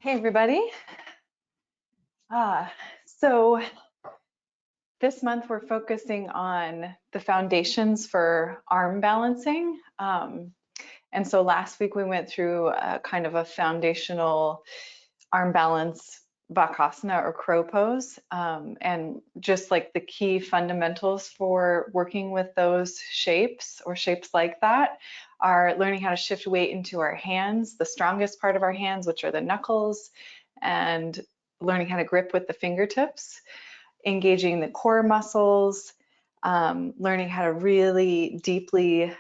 Hey everybody. So this month we're focusing on the foundations for arm balancing. And so last week we went through kind of a foundational arm balance Bhakasana or crow pose, and just like the key fundamentals for working with those shapes or shapes like that are learning how to shift weight into our hands, the strongest part of our hands, which are the knuckles, and learning how to grip with the fingertips, engaging the core muscles, learning how to really deeply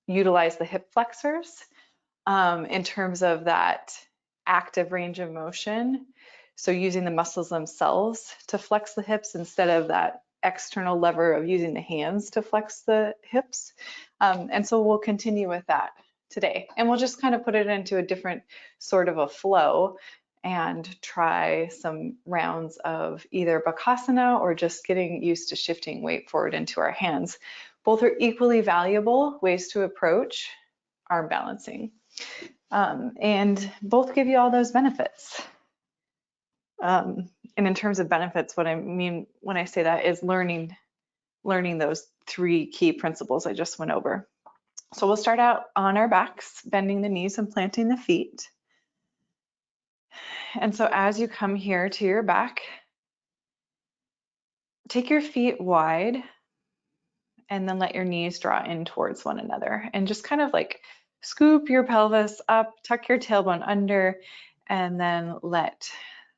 utilize the hip flexors in terms of that active range of motion. So using the muscles themselves to flex the hips instead of that external lever of using the hands to flex the hips. And so we'll continue with that today. And we'll just kind of put it into a different sort of a flow and try some rounds of either Bhakasana or just getting used to shifting weight forward into our hands. Both are equally valuable ways to approach arm balancing. And both give you all those benefits. And in terms of benefits, what I mean when I say that is learning those three key principles I just went over. So we'll start out on our backs, bending the knees and planting the feet. And so as you come here to your back, take your feet wide and then let your knees draw in towards one another and just kind of like scoop your pelvis up, tuck your tailbone under, and then let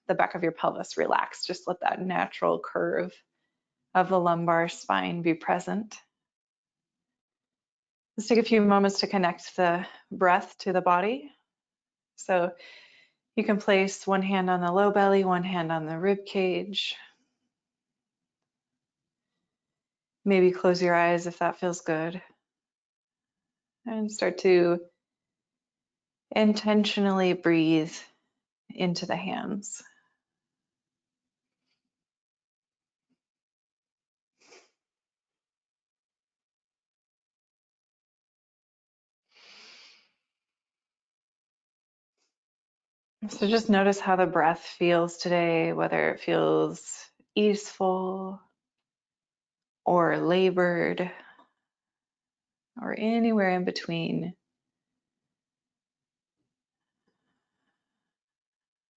the back of your pelvis relax. Just let that natural curve of the lumbar spine be present. Let's take a few moments to connect the breath to the body. So you can place one hand on the low belly, one hand on the rib cage. Maybe close your eyes if that feels good. And start to intentionally breathe into the hands. So just notice how the breath feels today, whether it feels easeful or labored or anywhere in between.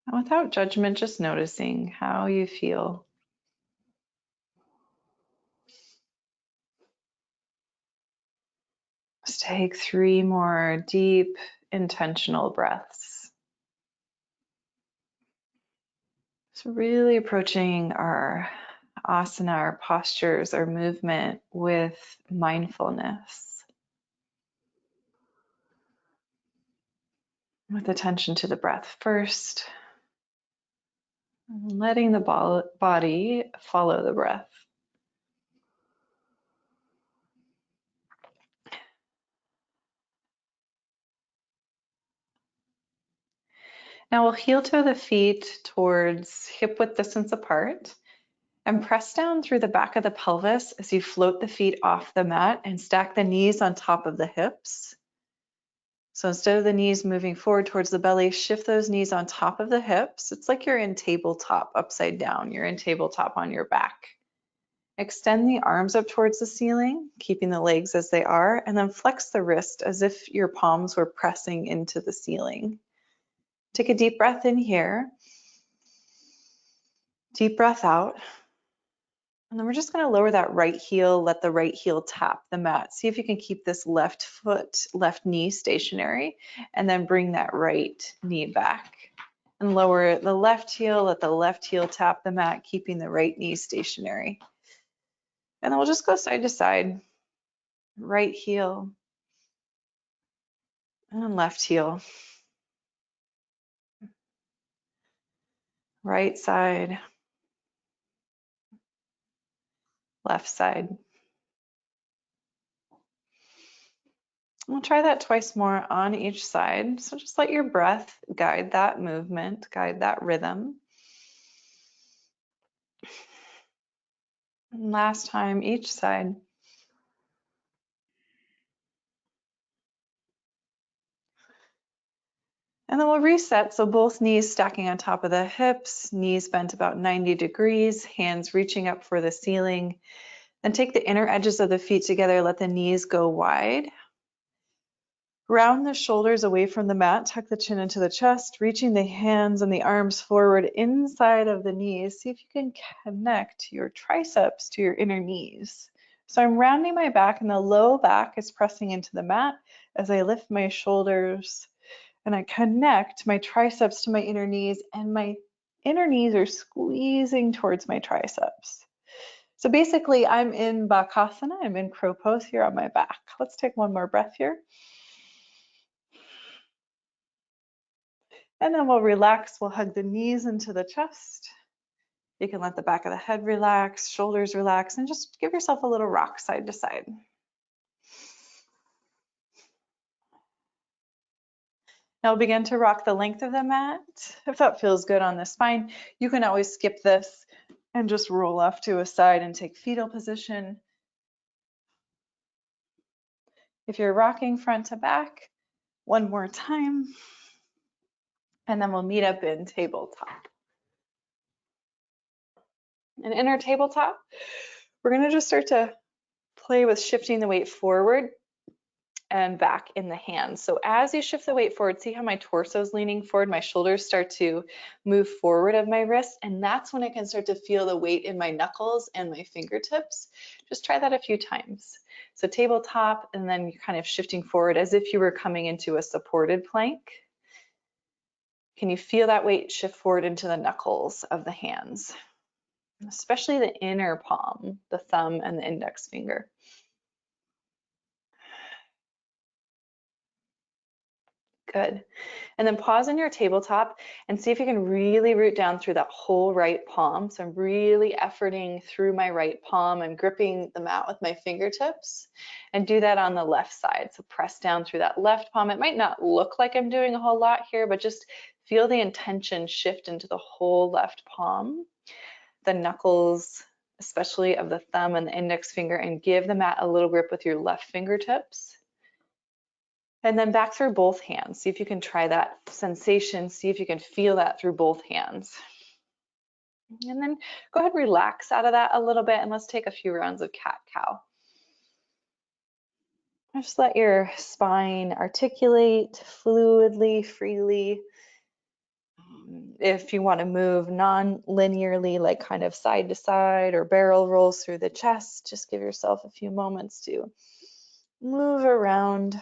And without judgment, just noticing how you feel. Let's take 3 more deep, intentional breaths. So really approaching our asana, our postures, our movement with mindfulness, with attention to the breath first, and letting the body follow the breath. Now we'll heel toe the feet towards hip width distance apart and press down through the back of the pelvis as you float the feet off the mat and stack the knees on top of the hips. So instead of the knees moving forward towards the belly, shift those knees on top of the hips. It's like you're in tabletop upside down. You're in tabletop on your back. Extend the arms up towards the ceiling, keeping the legs as they are, and then flex the wrist as if your palms were pressing into the ceiling. Take a deep breath in here. Deep breath out. And then we're just going to lower that right heel, let the right heel tap the mat. See if you can keep this left foot, left knee stationary, and then bring that right knee back. And lower the left heel, let the left heel tap the mat, keeping the right knee stationary. And then we'll just go side to side. Right heel and left heel. Right side, left side. We'll try that twice more on each side. So just let your breath guide that movement, guide that rhythm. And last time, each side. And then we'll reset. So both knees stacking on top of the hips, knees bent about 90 degrees, hands reaching up for the ceiling. Then take the inner edges of the feet together, let the knees go wide. Round the shoulders away from the mat, tuck the chin into the chest, reaching the hands and the arms forward inside of the knees. See if you can connect your triceps to your inner knees. So I'm rounding my back and the low back is pressing into the mat as I lift my shoulders and I connect my triceps to my inner knees, and my inner knees are squeezing towards my triceps. So basically I'm in Bhakasana, I'm in crow pose here on my back. Let's take one more breath here. And then we'll relax, we'll hug the knees into the chest. You can let the back of the head relax, shoulders relax, and just give yourself a little rock side to side. Now we'll begin to rock the length of the mat. If that feels good on the spine, you can always skip this and just roll off to a side and take fetal position. If you're rocking front to back, one more time, and then we'll meet up in tabletop. And in our tabletop, we're going to just start to play with shifting the weight forward and back in the hands. So as you shift the weight forward, see how my torso is leaning forward, my shoulders start to move forward of my wrist, and that's when I can start to feel the weight in my knuckles and my fingertips. Just try that a few times. So tabletop, and then you're kind of shifting forward as if you were coming into a supported plank. Can you feel that weight shift forward into the knuckles of the hands, especially the inner palm, the thumb and the index finger? Good. And then pause in your tabletop and see if you can really root down through that whole right palm. So I'm really efforting through my right palm. I'm gripping the mat with my fingertips, and do that on the left side. So press down through that left palm. It might not look like I'm doing a whole lot here, but just feel the intention shift into the whole left palm, the knuckles, especially of the thumb and the index finger, and give the mat a little grip with your left fingertips. And then back through both hands. See if you can try that sensation. See if you can feel that through both hands. And then go ahead, relax out of that a little bit, and let's take a few rounds of cat-cow. Just let your spine articulate fluidly, freely. If you want to move non-linearly, like kind of side to side or barrel rolls through the chest, just give yourself a few moments to move around.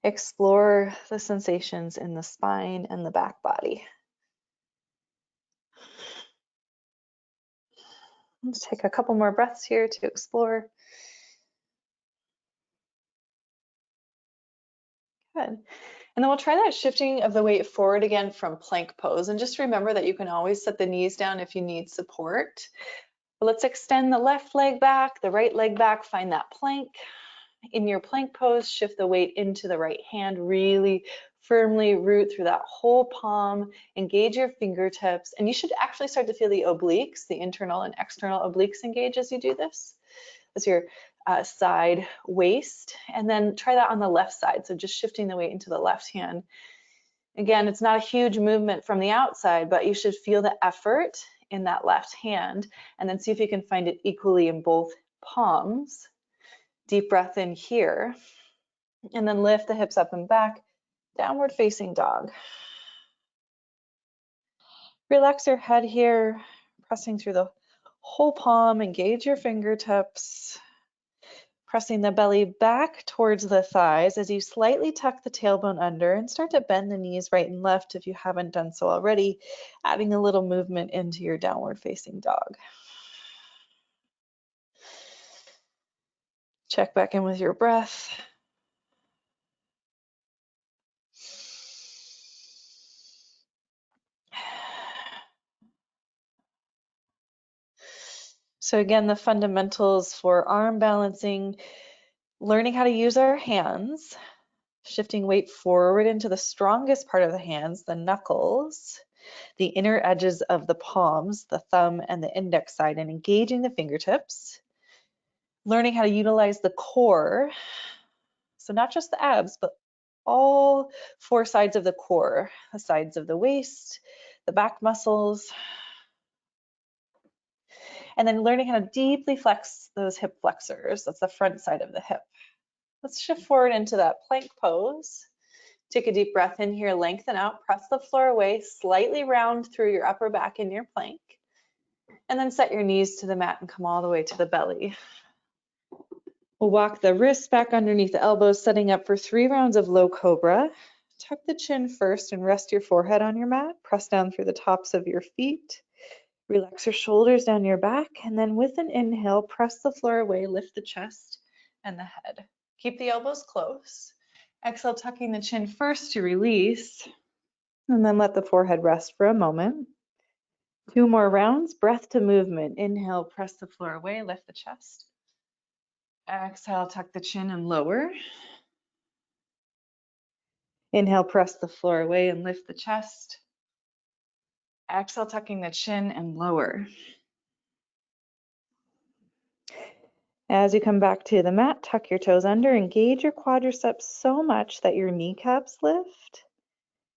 Explore the sensations in the spine and the back body. Let's take a couple more breaths here to explore. Good. And then we'll try that shifting of the weight forward again from plank pose. And just remember that you can always set the knees down if you need support. But let's extend the left leg back, the right leg back, find that plank. In your plank pose, shift the weight into the right hand, really firmly root through that whole palm, engage your fingertips, and you should actually start to feel the obliques, the internal and external obliques engage as you do this. That's your side waist, and then try that on the left side, so just shifting the weight into the left hand. Again, it's not a huge movement from the outside, but you should feel the effort in that left hand, and then see if you can find it equally in both palms. Deep breath in here, and then lift the hips up and back, downward facing dog. Relax your head here, pressing through the whole palm, engage your fingertips, pressing the belly back towards the thighs as you slightly tuck the tailbone under and start to bend the knees right and left if you haven't done so already, adding a little movement into your downward facing dog. Check back in with your breath. So again, the fundamentals for arm balancing, learning how to use our hands, shifting weight forward into the strongest part of the hands, the knuckles, the inner edges of the palms, the thumb and the index side, and engaging the fingertips. Learning how to utilize the core, so not just the abs, but all four sides of the core, the sides of the waist, the back muscles, and then learning how to deeply flex those hip flexors. That's the front side of the hip. Let's shift forward into that plank pose. Take a deep breath in here, lengthen out, press the floor away, slightly round through your upper back in your plank, and then set your knees to the mat and come all the way to the belly. We'll walk the wrists back underneath the elbows, setting up for 3 rounds of low cobra. Tuck the chin first and rest your forehead on your mat. Press down through the tops of your feet. Relax your shoulders down your back, and then with an inhale, press the floor away, lift the chest and the head. Keep the elbows close. Exhale, tucking the chin first to release, and then let the forehead rest for a moment. 2 more rounds, breath to movement. Inhale, press the floor away, lift the chest. Exhale, tuck the chin and lower. Inhale, press the floor away and lift the chest. Exhale, tucking the chin and lower. As you come back to the mat, tuck your toes under, engage your quadriceps so much that your kneecaps lift.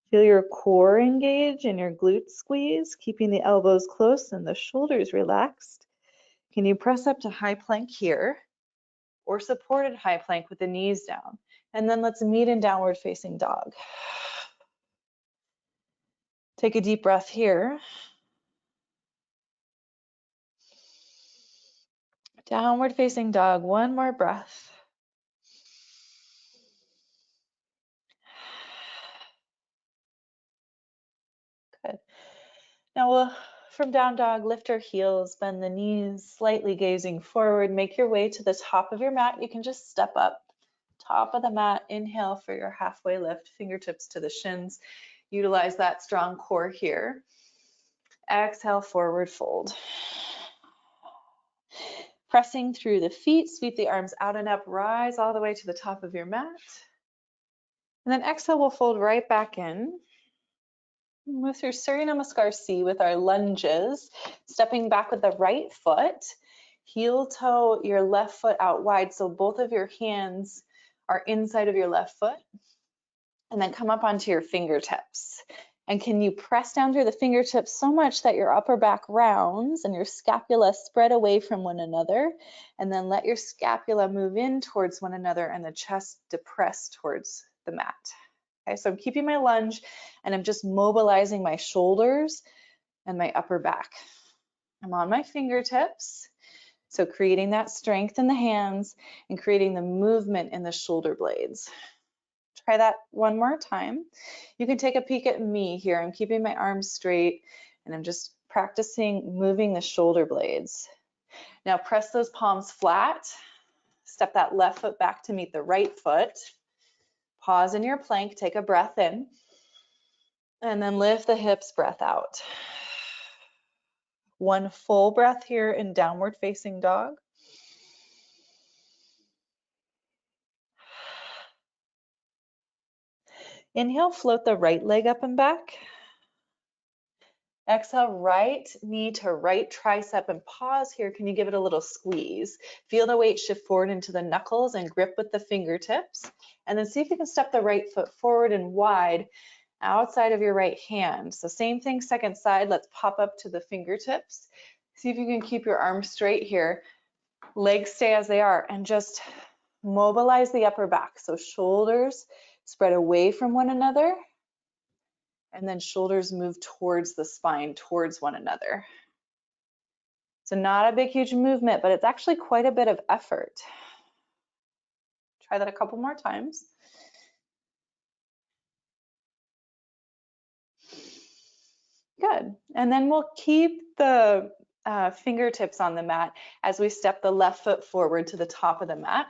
Feel your core engage and your glutes squeeze, keeping the elbows close and the shoulders relaxed. Can you press up to high plank here or supported high plank with the knees down? And then let's meet in downward facing dog. Take a deep breath here. Downward facing dog, 1 more breath. Good. Now we'll, from down dog, lift our heels, bend the knees, slightly gazing forward. Make your way to the top of your mat. You can just step up, top of the mat. Inhale for your halfway lift, fingertips to the shins. Utilize that strong core here. Exhale, forward fold. Pressing through the feet, sweep the arms out and up, rise all the way to the top of your mat. And then exhale, we'll fold right back in. Move through Surya Namaskar C with our lunges, stepping back with the right foot, heel toe your left foot out wide so both of your hands are inside of your left foot, and then come up onto your fingertips. And can you press down through the fingertips so much that your upper back rounds and your scapula spread away from one another, and then let your scapula move in towards one another and the chest depress towards the mat. Okay, so I'm keeping my lunge and I'm just mobilizing my shoulders and my upper back. I'm on my fingertips, so creating that strength in the hands and creating the movement in the shoulder blades. Try that 1 more time. You can take a peek at me here. I'm keeping my arms straight and I'm just practicing moving the shoulder blades. Now press those palms flat. Step that left foot back to meet the right foot. Pause in your plank, take a breath in, and then lift the hips, breath out. 1 full breath here in downward facing dog. Inhale, float the right leg up and back. Exhale, right knee to right tricep, and pause here. Can you give it a little squeeze? Feel the weight shift forward into the knuckles and grip with the fingertips. And then see if you can step the right foot forward and wide outside of your right hand. So same thing, second side. Let's pop up to the fingertips. See if you can keep your arms straight here. Legs stay as they are, and just mobilize the upper back. So shoulders spread away from one another, and then shoulders move towards the spine, towards one another. So not a big, huge movement, but it's actually quite a bit of effort. Try that a couple more times. Good. And then we'll keep the fingertips on the mat as we step the left foot forward to the top of the mat.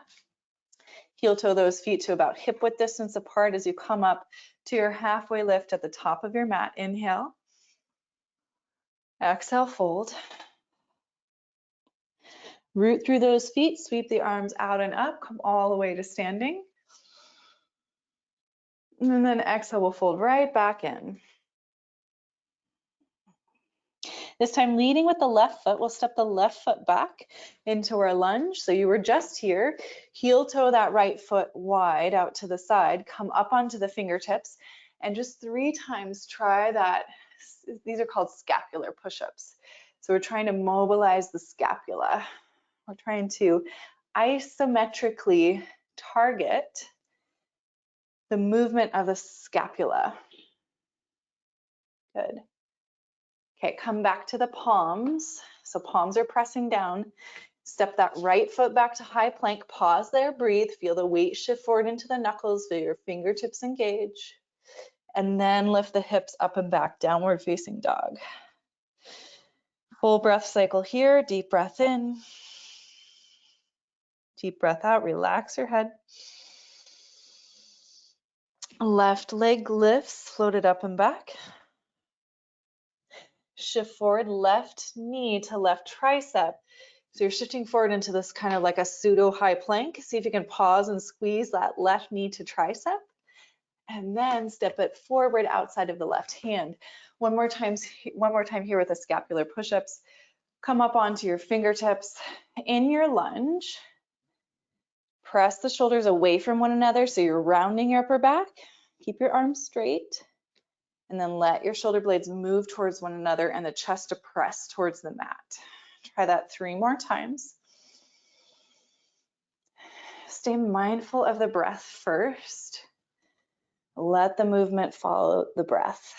Heel toe those feet to about hip width distance apart as you come up to your halfway lift at the top of your mat. Inhale. Exhale, fold. Root through those feet, sweep the arms out and up, come all the way to standing. And then exhale, we'll fold right back in. This time leading with the left foot, we'll step the left foot back into our lunge. So you were just here, heel toe that right foot wide out to the side, come up onto the fingertips, and just 3 times try that. These are called scapular push-ups. So we're trying to mobilize the scapula. We're trying to isometrically target the movement of the scapula. Good. Okay, come back to the palms. So palms are pressing down. Step that right foot back to high plank. Pause there, breathe. Feel the weight shift forward into the knuckles. Feel your fingertips engage. And then lift the hips up and back, downward facing dog. Full breath cycle here. Deep breath in. Deep breath out. Relax your head. Left leg lifts, float it up and back. Shift forward, left knee to left tricep. So you're shifting forward into this kind of like a pseudo high plank. See if you can pause and squeeze that left knee to tricep. And then step it forward outside of the left hand. One more time here with the scapular push-ups. Come up onto your fingertips in your lunge. Press the shoulders away from one another so you're rounding your upper back. Keep your arms straight. And then let your shoulder blades move towards one another and the chest to press towards the mat. Try that 3 more times. Stay mindful of the breath first. Let the movement follow the breath.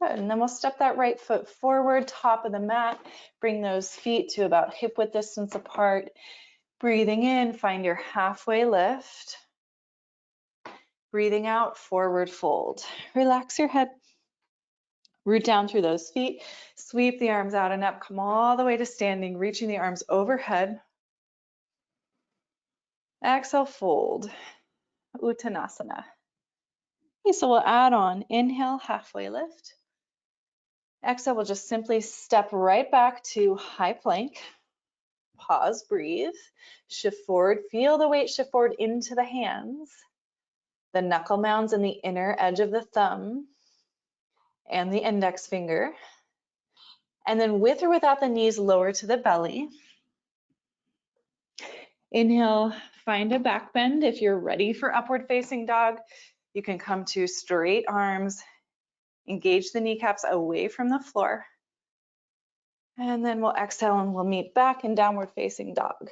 Good, and then we'll step that right foot forward, top of the mat. Bring those feet to about hip width distance apart. Breathing in, find your halfway lift. Breathing out, forward fold. Relax your head. Root down through those feet. Sweep the arms out and up. Come all the way to standing, reaching the arms overhead. Exhale, fold. Uttanasana. Okay, so we'll add on. Inhale, halfway lift. Exhale, we'll just simply step right back to high plank. Pause, breathe. Shift forward. Feel the weight shift forward into the hands. The knuckle mounds in the inner edge of the thumb and the index finger. And then with or without the knees, lower to the belly. Inhale, find a back bend. If you're ready for upward facing dog, you can come to straight arms, engage the kneecaps away from the floor. And then we'll exhale and we'll meet back in downward facing dog.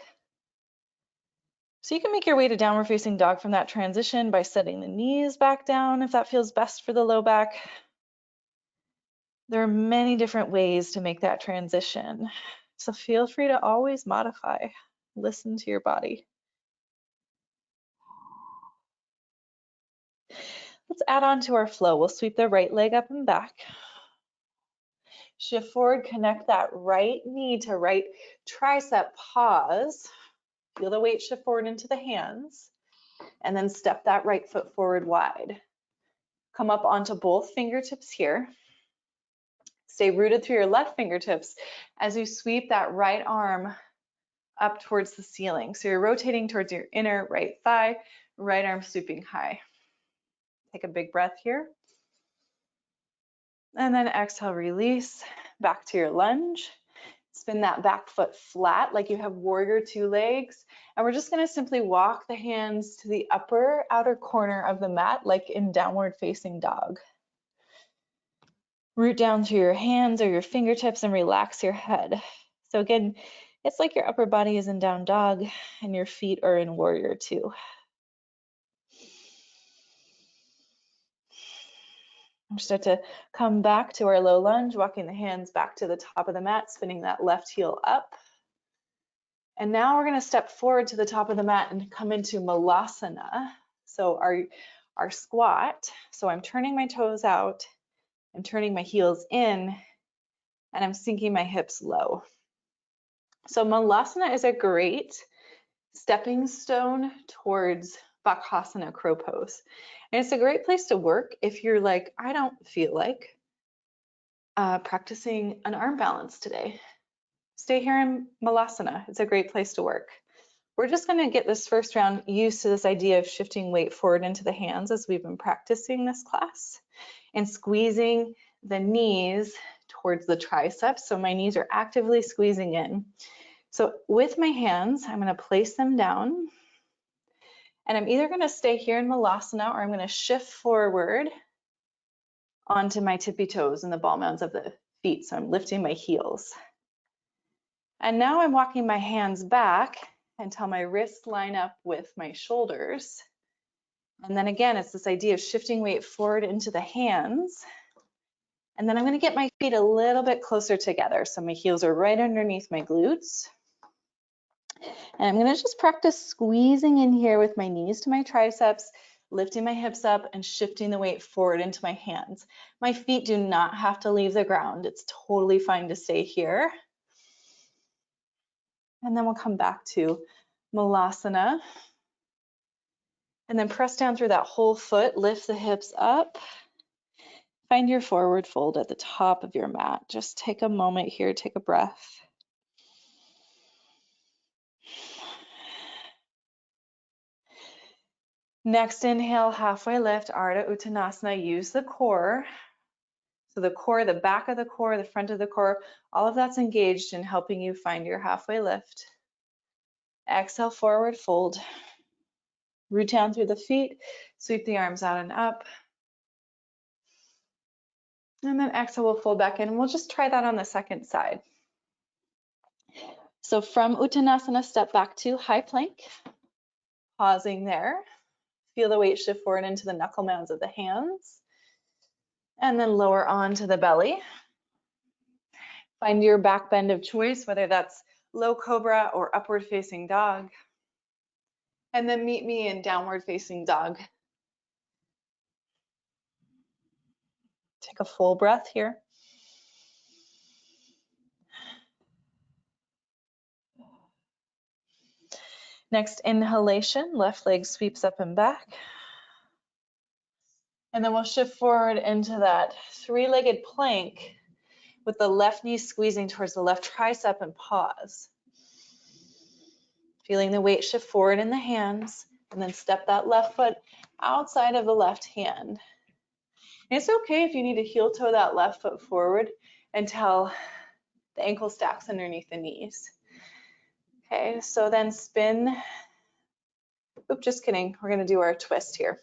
So you can make your way to downward facing dog from that transition by setting the knees back down if that feels best for the low back. There are many different ways to make that transition. So feel free to always modify. Listen to your body. Let's add on to our flow. We'll sweep the right leg up and back. Shift forward, connect that right knee to right tricep, pause. Feel the weight shift forward into the hands. And then step that right foot forward wide. Come up onto both fingertips here. Stay rooted through your left fingertips as you sweep that right arm up towards the ceiling. So you're rotating towards your inner right thigh, right arm sweeping high. Take a big breath here. And then exhale, release back to your lunge. Spin that back foot flat like you have warrior 2 legs. And we're just gonna simply walk the hands to the upper outer corner of the mat like in downward facing dog. Root down through your hands or your fingertips and relax your head. So again, it's like your upper body is in down dog and your feet are in warrior 2. Start to come back to our low lunge, walking the hands back to the top of the mat, spinning that left heel up. And now we're going to step forward to the top of the mat and come into malasana. So our squat. So I'm turning my toes out, I'm turning my heels in, and I'm sinking my hips low. So malasana is a great stepping stone towards Bhakasana, crow pose. And it's a great place to work if you're like, I don't feel like practicing an arm balance today. Stay here in malasana. It's a great place to work. We're just going to get this first round used to this idea of shifting weight forward into the hands as we've been practicing this class, and squeezing the knees towards the triceps. So my knees are actively squeezing in. So with my hands, I'm going to place them down, and I'm either going to stay here in malasana or I'm going to shift forward onto my tippy toes and the ball mounds of the feet. So I'm lifting my heels. And now I'm walking my hands back until my wrists line up with my shoulders. And then again, it's this idea of shifting weight forward into the hands. And then I'm going to get my feet a little bit closer together. So my heels are right underneath my glutes. And I'm going to just practice squeezing in here with my knees to my triceps, lifting my hips up and shifting the weight forward into my hands. My feet do not have to leave the ground. It's totally fine to stay here. And then we'll come back to malasana. And then press down through that whole foot, lift the hips up. Find your forward fold at the top of your mat. Just take a moment here, take a breath. Next inhale, halfway lift, Ardha Uttanasana. Use the core. So the core, the back of the core, the front of the core, all of that's engaged in helping you find your halfway lift. Exhale, forward fold. Root down through the feet, sweep the arms out and up. And then exhale, we'll fold back in. We'll just try that on the second side. So from Uttanasana, step back to high plank. Pausing there. Feel the weight shift forward into the knuckle mounds of the hands. And then lower onto the belly. Find your back bend of choice, whether that's low cobra or upward facing dog. And then meet me in downward facing dog. Take a full breath here. Next inhalation, left leg sweeps up and back. And then we'll shift forward into that three-legged plank with the left knee squeezing towards the left tricep and pause. Feeling the weight shift forward in the hands, and then step that left foot outside of the left hand. And it's okay if you need to heel toe that left foot forward until the ankle stacks underneath the knees. Okay, so then spin. Oop, just kidding. We're going to do our twist here.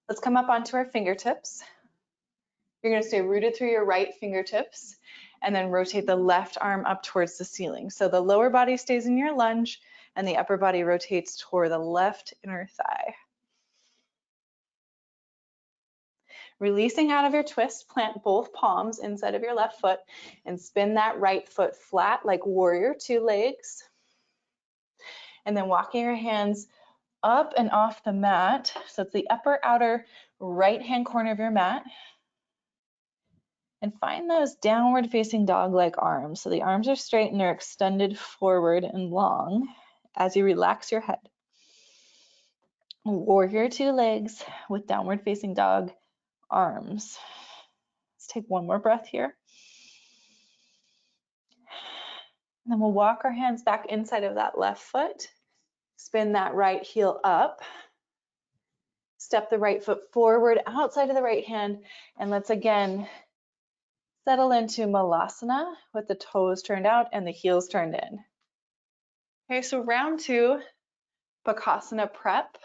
Let's come up onto our fingertips. You're going to stay rooted through your right fingertips and then rotate the left arm up towards the ceiling. So the lower body stays in your lunge and the upper body rotates toward the left inner thigh. Releasing out of your twist, plant both palms inside of your left foot and spin that right foot flat like warrior, two legs. And then walking your hands up and off the mat. So it's the upper outer right hand corner of your mat. And find those downward facing dog-like arms. So the arms are straight and they're extended forward and long as you relax your head. Warrior, two legs with downward facing dog arms. Let's take one more breath here. And then we'll walk our hands back inside of that left foot. Spin that right heel up. Step the right foot forward outside of the right hand. And let's again settle into malasana with the toes turned out and the heels turned in. Okay, so round two, Bhakasana prep.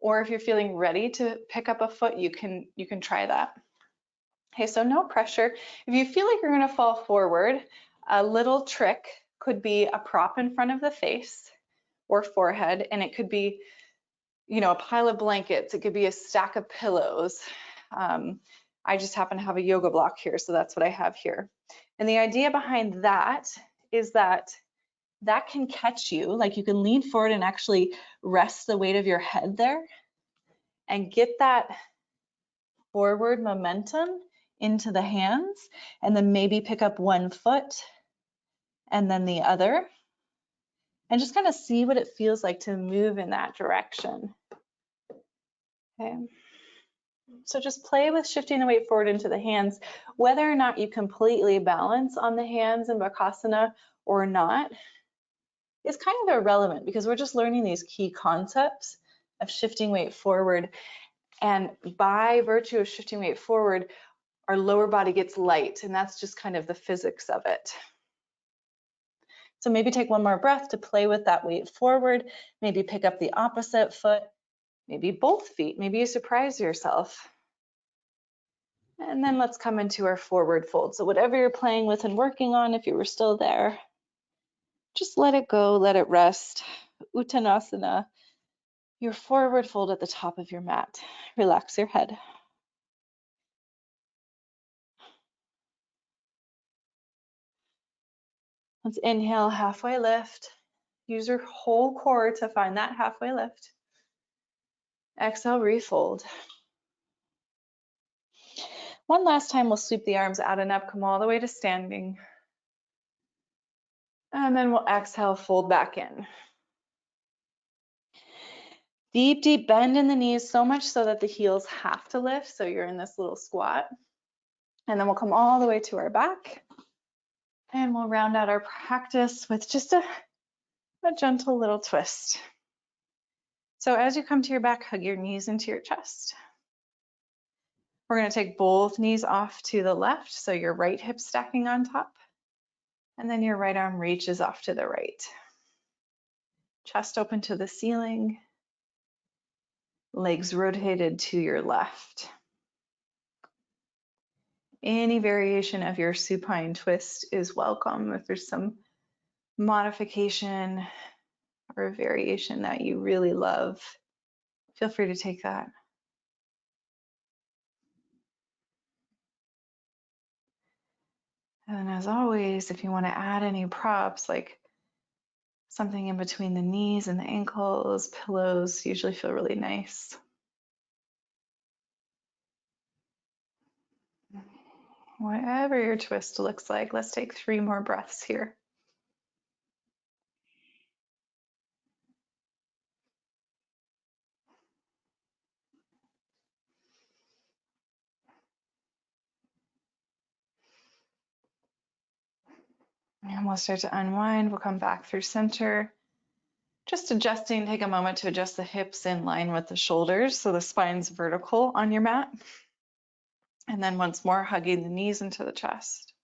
Or if you're feeling ready to pick up a foot, you can try that. Okay, so no pressure. If you feel like you're going to fall forward, a little trick could be a prop in front of the face or forehead, and it could be, you know, a pile of blankets. It could be a stack of pillows. I just happen to have a yoga block here, so that's what I have here. And the idea behind that is that that can catch you, like you can lean forward and actually rest the weight of your head there and get that forward momentum into the hands, and then maybe pick up one foot and then the other, and just kind of see what it feels like to move in that direction. Okay. So just play with shifting the weight forward into the hands, whether or not you completely balance on the hands in Bhakasana or not. is kind of irrelevant because we're just learning these key concepts of shifting weight forward. And by virtue of shifting weight forward, our lower body gets light, and that's just kind of the physics of it. So maybe take one more breath to play with that weight forward. Maybe pick up the opposite foot, maybe both feet. Maybe you surprise yourself. And then let's come into our forward fold. So whatever you're playing with and working on, if you were still there, just let it go, let it rest. Uttanasana, your forward fold at the top of your mat. Relax your head. Let's inhale, halfway lift. Use your whole core to find that halfway lift. Exhale, refold. One last time, we'll sweep the arms out and up, come all the way to standing. And then we'll exhale, fold back in. Deep, deep bend in the knees, so much so that the heels have to lift, so you're in this little squat. And then we'll come all the way to our back. And we'll round out our practice with just a gentle little twist. So as you come to your back, hug your knees into your chest. We're going to take both knees off to the left, so your right hip stacking on top. And then your right arm reaches off to the right. Chest open to the ceiling. Legs rotated to your left. Any variation of your supine twist is welcome. If there's some modification or variation that you really love, feel free to take that. And as always, if you want to add any props, like something in between the knees and the ankles, pillows usually feel really nice. Whatever your twist looks like, let's take 3 more breaths here. And we'll start to unwind. We'll come back through center. Just adjusting, take a moment to adjust the hips in line with the shoulders so the spine's vertical on your mat. And then once more, hugging the knees into the chest.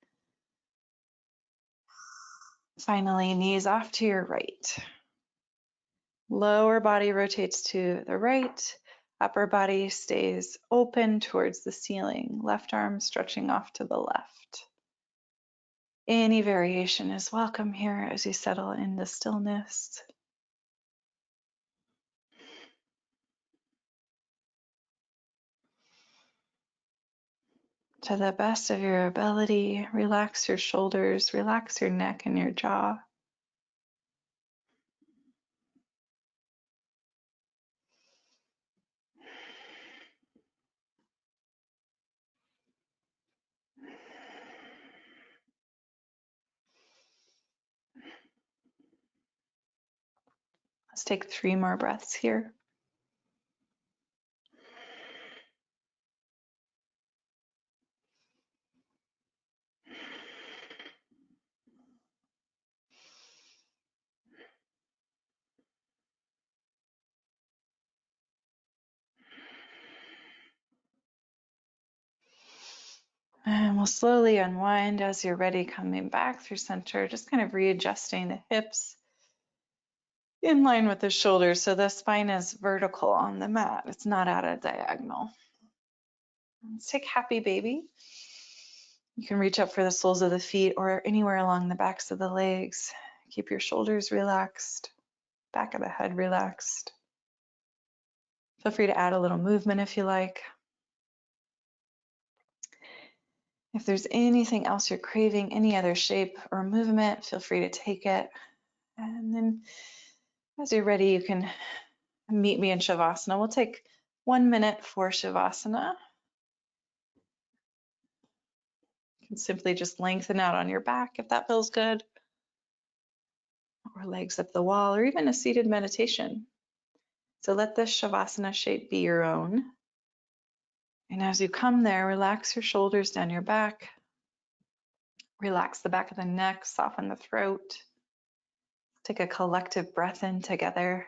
Finally, knees off to your right. Lower body rotates to the right. Upper body stays open towards the ceiling. Left arm stretching off to the left. Any variation is welcome here as you settle into stillness. To the best of your ability, relax your shoulders, relax your neck and your jaw. Let's take 3 more breaths here. And we'll slowly unwind as you're ready, coming back through center, just kind of readjusting the hips in line with the shoulders so the spine is vertical on the mat. It's not at a diagonal. Let's take happy baby. You can reach up for the soles of the feet or anywhere along the backs of the legs. Keep your shoulders relaxed, back of the head relaxed. Feel free to add a little movement if you like. If there's anything else you're craving, any other shape or movement, feel free to take it. And then as you're ready, you can meet me in Shavasana. We'll take 1 minute for Shavasana. You can simply just lengthen out on your back if that feels good, or legs up the wall, or even a seated meditation. So let this Shavasana shape be your own. And as you come there, relax your shoulders down your back. Relax the back of the neck, soften the throat. Take a collective breath in together.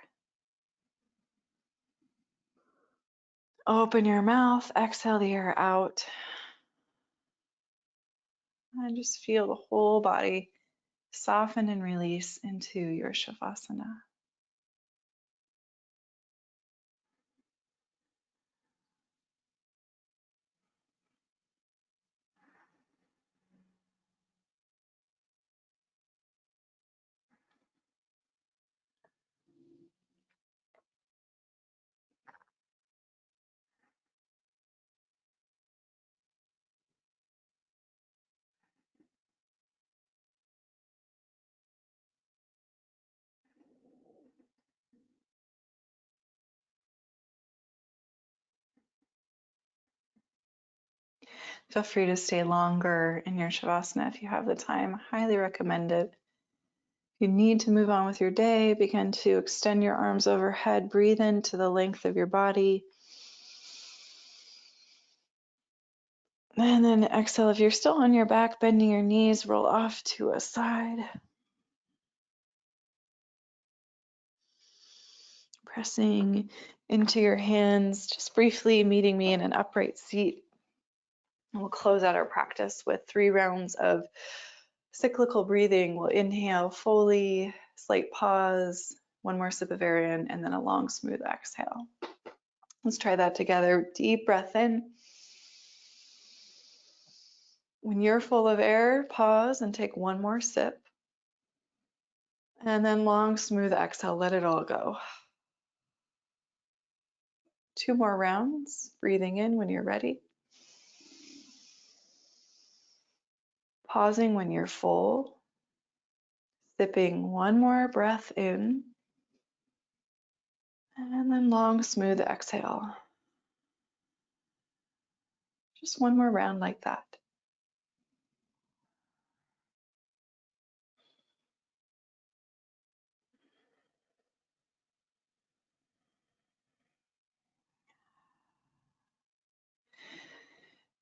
Open your mouth, exhale the air out. And just feel the whole body soften and release into your Shavasana. Feel free to stay longer in your Shavasana if you have the time. Highly recommend it. If you need to move on with your day, begin to extend your arms overhead. Breathe into the length of your body. And then exhale. If you're still on your back, bending your knees, roll off to a side. Pressing into your hands, just briefly meeting me in an upright seat. And we'll close out our practice with 3 rounds of cyclical breathing. We'll inhale fully, slight pause, 1 more sip of air in, and then a long, smooth exhale. Let's try that together. Deep breath in. When you're full of air, pause and take 1 more sip. And then long, smooth exhale, let it all go. 2 more rounds, breathing in when you're ready. Pausing when you're full. Sipping 1 more breath in. And then long, smooth exhale. Just 1 more round like that.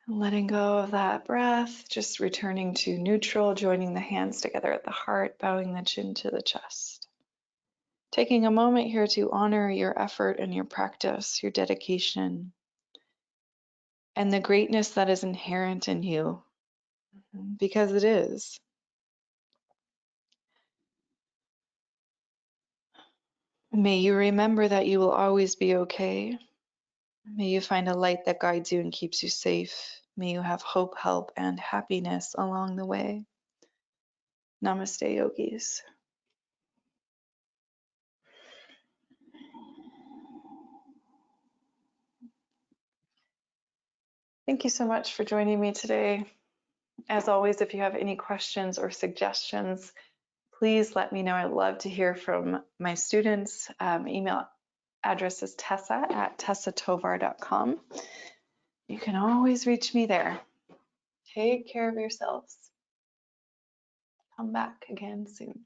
Letting go of that breath, just returning to neutral, joining the hands together at the heart, bowing the chin to the chest. Taking a moment here to honor your effort and your practice, your dedication, and the greatness that is inherent in you, because it is. May you remember that you will always be okay. May you find a light that guides you and keeps you safe. May you have hope, help, and happiness along the way. Namaste, yogis. Thank you so much for joining me today. As always, if you have any questions or suggestions, please let me know. I'd love to hear from my students. Email address is tessa@tessatovar.com. You can always reach me there. Take care of yourselves. Come back again soon.